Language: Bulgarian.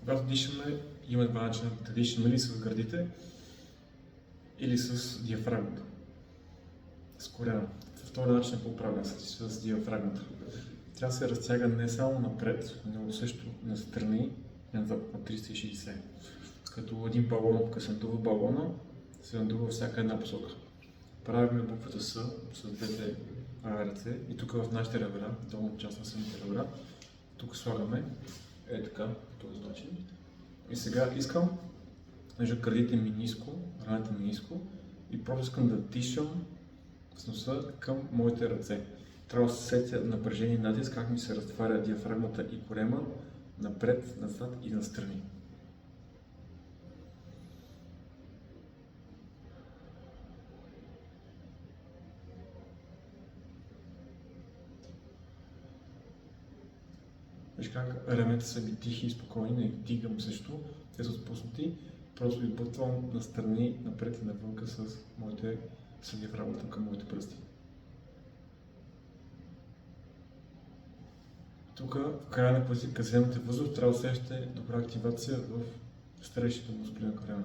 Когато дишаме, има два начина да дишаме, или с гърдите, или с диафрагмата, с корена. Втори начин е по-правилен, с диафрагмата. Тя се разтяга не само напред, но също настрани на 360. Като един балон, като се надува балона, се надува всяка една посока. Правим буквата С с двете ръце и тук в нашите ребра, долната част на самите ребра, тук слагаме така, по този начин. И сега искам между гърдите ми ниско, раната ми ниско и просто искам да дишам с носа към моите ръце. Трябва да се сетя напрежение и натиск, как ми се разтваря диафрагмата и корема напред, назад и настрани. Виж как раменете са ми тихи и спокойни, не ги дигам също, те са отпуснати, просто ги бутвам настрани, напред и навънка с диафрагмата към моите пръсти. Тук в края на пъти, като вземете въздух, трябва да усещате добра активация в стрешните мускули на корема.